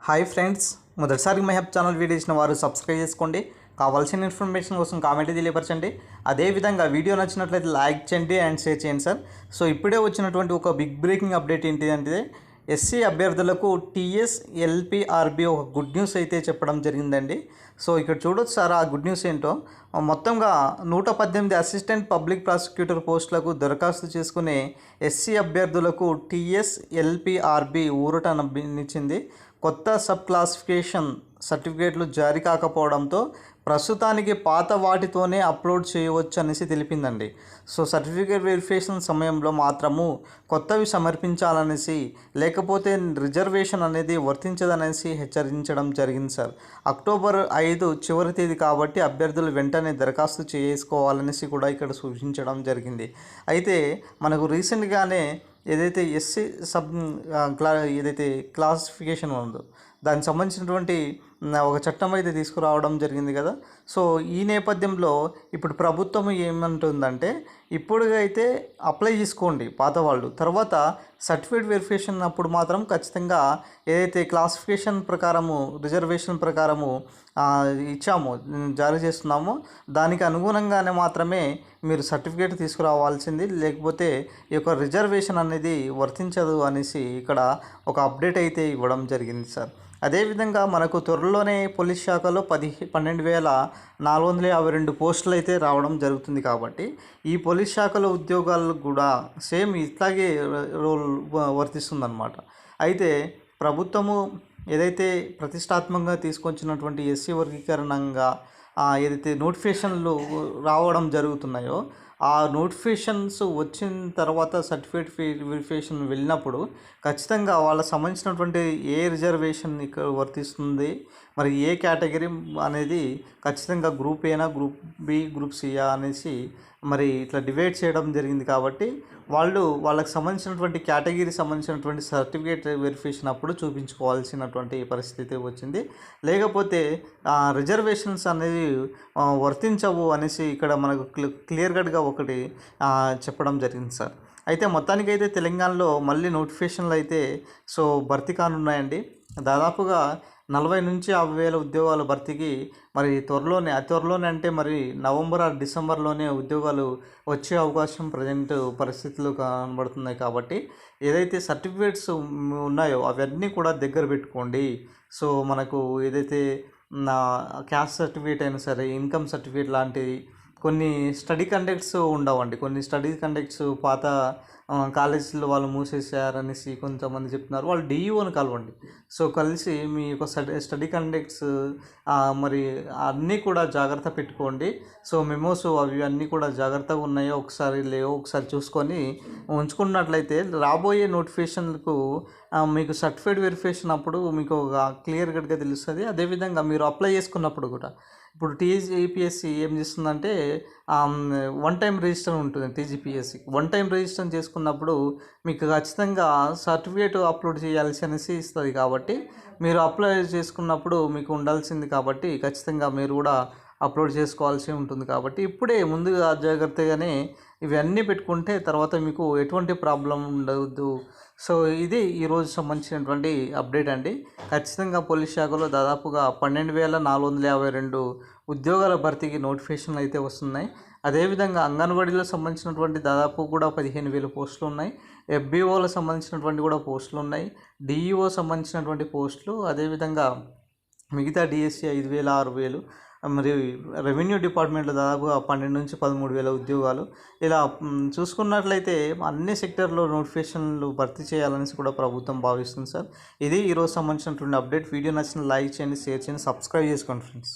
Hi friends, మొదటిసారి my hub channel video ఇచ్చిన వారు సబ్స్క్రైబ్ చేసుకోండి. కావాల్సిన ఇన్ఫర్మేషన్ కోసం కామెంట్ తెలియపరచండి. అదేవిధంగా వీడియో నచ్చినట్లయితే లైక్ చేయండి అండ్ షేర్ చేయండి సార్. సో ఇప్పుడే వచ్చినటువంటి ఒక బిగ్ బ్రేకింగ్ అప్డేట్ ఏంటిదంటే ఎస్సీ అభ్యర్థులకు టీఎస్ ఎల్పిఆర్బి ఒక గుడ్ న్యూస్ అయితే చెప్పడం జరిగిందండి. సో ఇక్కడ చూడొచ్చు సార్, ఆ గుడ్ న్యూస్ ఏంటో. మొత్తంగా 118 అసిస్టెంట్ పబ్లిక్ ప్రాసిక్యూటర్ పోస్టులకు దరఖాస్తు చేసుకునే ఎస్సీ అభ్యర్థులకు టీఎస్ ఎల్పిఆర్బి ఊరటనిచ్చింది. కొత్త సబ్ క్లాసిఫికేషన్ సర్టిఫికేట్లు జారీ కాకపోవడంతో ప్రస్తుతానికి పాత వాటితోనే అప్లోడ్ చేయవచ్చు అనేసి తెలిపిందండి. సో సర్టిఫికేట్ వెరిఫికేషన్ సమయంలో మాత్రము కొత్తవి సమర్పించాలనేసి, లేకపోతే రిజర్వేషన్ అనేది వర్తించదనేసి హెచ్చరించడం జరిగింది సార్. అక్టోబర్ 5 చివరి తేదీ కాబట్టి అభ్యర్థులు వెంటనే దరఖాస్తు చేసుకోవాలనేసి కూడా ఇక్కడ సూచించడం జరిగింది. అయితే మనకు రీసెంట్గానే ఏదైతే ఎస్సీ ఏదైతే క్లాసిఫికేషన్ ఉందో దానికి సంబంధించినటువంటి ఒక చట్టం అయితే తీసుకురావడం జరిగింది కదా. సో ఈ నేపథ్యంలో ఇప్పుడు ప్రభుత్వం ఏమంటుందంటే, ఇప్పుడుగైతే అప్లై చేసుకోండి పాత వాళ్ళు, తర్వాత సర్టిఫికేట్ వెరిఫికేషన్ అప్పుడు మాత్రం ఖచ్చితంగా ఏదైతే క్లాసిఫికేషన్ ప్రకారము రిజర్వేషన్ ప్రకారము ఇచ్చామో జారీ చేస్తున్నామో దానికి అనుగుణంగానే మాత్రమే మీరు సర్టిఫికేట్ తీసుకురావాల్సింది, లేకపోతే ఈ యొక్క రిజర్వేషన్ అనేది వర్తించదు అనేసి ఇక్కడ ఒక అప్డేట్ అయితే ఇవ్వడం జరిగింది సార్. అదేవిధంగా మనకు త్వరలోనే పోలీస్ శాఖలో 12,452 పోస్టులు అయితే రావడం జరుగుతుంది. కాబట్టి ఈ పోలీస్ శాఖలో ఉద్యోగాలకు కూడా సేమ్ ఇట్లాగే రోల్ వర్తిస్తుందన్నమాట. అయితే ప్రభుత్వము ఏదైతే ప్రతిష్టాత్మకంగా తీసుకొచ్చినటువంటి ఎస్సీ వర్గీకరణంగా ఏదైతే నోటిఫికేషన్లు రావడం జరుగుతున్నాయో, ఆ నోటిఫికేషన్స్ వచ్చిన తర్వాత సర్టిఫికేట్ వెరిఫికేషన్ వెళ్ళినప్పుడు ఖచ్చితంగా వాళ్ళకి సంబంధించినటువంటి ఏ రిజర్వేషన్ ఇక్కడ వర్తిస్తుంది, మరి ఏ కేటగిరీ అనేది ఖచ్చితంగా గ్రూప్ ఏనా, గ్రూప్ బి, గ్రూప్ సియా అనేసి మరి ఇట్లా డివైడ్ చేయడం జరిగింది. కాబట్టి వాళ్ళకి సంబంధించినటువంటి కేటగిరీ సంబంధించినటువంటి సర్టిఫికేట్ వెరిఫికేషన్ అప్పుడు చూపించుకోవాల్సినటువంటి పరిస్థితి వచ్చింది. లేకపోతే రిజర్వేషన్స్ అనేది వర్తించవు అనేసి ఇక్కడ మనకు క్లియర్ కట్గా ఒకటి చెప్పడం జరిగింది సార్. అయితే మొత్తానికైతే తెలంగాణలో మళ్ళీ నోటిఫికేషన్లు అయితే సో భర్తీ కానున్నాయండి. దాదాపుగా 40 నుంచి 50,000 ఉద్యోగాల భర్తీకి మరి అతి త్వరలోనే అంటే మరి నవంబర్ ఆర్ డిసెంబర్లోనే ఉద్యోగాలు వచ్చే అవకాశం ప్రజెంట్ పరిస్థితులు కనబడుతున్నాయి. కాబట్టి ఏదైతే సర్టిఫికేట్స్ ఉన్నాయో అవన్నీ కూడా దగ్గర పెట్టుకోండి. సో మనకు ఏదైతే క్యాస్ట్ సర్టిఫికేట్ అయినా సరే, ఇన్కమ్ సర్టిఫికేట్ లాంటివి కొన్ని స్టడీ కండక్ట్స్ ఉండవండి. కొన్ని స్టడీ కండక్ట్స్ పాత కాలేజీలో వాళ్ళు మూసేసారనేసి కొంతమంది చెప్తున్నారు. వాళ్ళు డిఈఓని కలవండి. సో కలిసి మీ యొక్క స్టడీ కండక్ట్స్ మరి అన్నీ కూడా జాగ్రత్త పెట్టుకోండి. సో మెమోస్ అవి అన్నీ కూడా జాగ్రత్తగా ఉన్నాయో ఒకసారి చూసుకొని ఉంచుకున్నట్లయితే రాబోయే నోటిఫికేషన్లకు మీకు సర్టిఫికేట్ వెరిఫికేషన్ అప్పుడు మీకు క్లియర్ కట్గా తెలుస్తుంది. అదేవిధంగా మీరు అప్లై చేసుకున్నప్పుడు కూడా ఇప్పుడు టీజీపీఎస్సీ ఏం చేస్తుందంటే వన్ టైం రిజిస్టర్ ఉంటుంది. టీజీపీఎస్సీ వన్ టైం రిజిస్టర్ చేసుకున్నప్పుడు మీకు ఖచ్చితంగా సర్టిఫికేట్ అప్లోడ్ చేయాల్సి అనేసి ఇస్తుంది. కాబట్టి మీరు అప్లై చేసుకున్నప్పుడు మీకు ఉండాల్సింది, కాబట్టి ఖచ్చితంగా మీరు కూడా అప్లోడ్ చేసుకోవాల్సి ఉంటుంది. కాబట్టి ఇప్పుడే ముందుగా జాగ్రత్తగానే ఇవన్నీ పెట్టుకుంటే తర్వాత మీకు ఎటువంటి ప్రాబ్లం ఉండదు. సో ఇది ఈరోజు సంబంధించినటువంటి అప్డేట్ అండి. ఖచ్చితంగా పోలీస్ శాఖలో దాదాపుగా 12,452 ఉద్యోగాల భర్తీకి నోటిఫికేషన్లు అయితే వస్తున్నాయి. అదేవిధంగా అంగన్వాడీలో సంబంధించినటువంటి దాదాపు కూడా 15,000 పోస్టులు ఉన్నాయి. ఎఫ్బీఓలకు సంబంధించినటువంటి కూడా పోస్టులు ఉన్నాయి. డిఈఓ సంబంధించినటువంటి పోస్టులు, అదేవిధంగా మిగతా డిఎస్సి 5,000, 6,000, మరియు రెవెన్యూ డిపార్ట్మెంట్లో దాదాపుగా 12,000 నుంచి 13,000 ఉద్యోగాలు. ఇలా చూసుకున్నట్లయితే అన్ని సెక్టర్లో నోటిఫికేషన్లు భర్తీ చేయాలనేసి కూడా ప్రభుత్వం భావిస్తుంది సార్. ఇది ఈరోజు సంబంధించినటువంటి అప్డేట్. వీడియో నచ్చిన లైక్ చేయండి, షేర్ చేయండి, సబ్స్క్రైబ్ చేసుకోండి ఫ్రెండ్స్.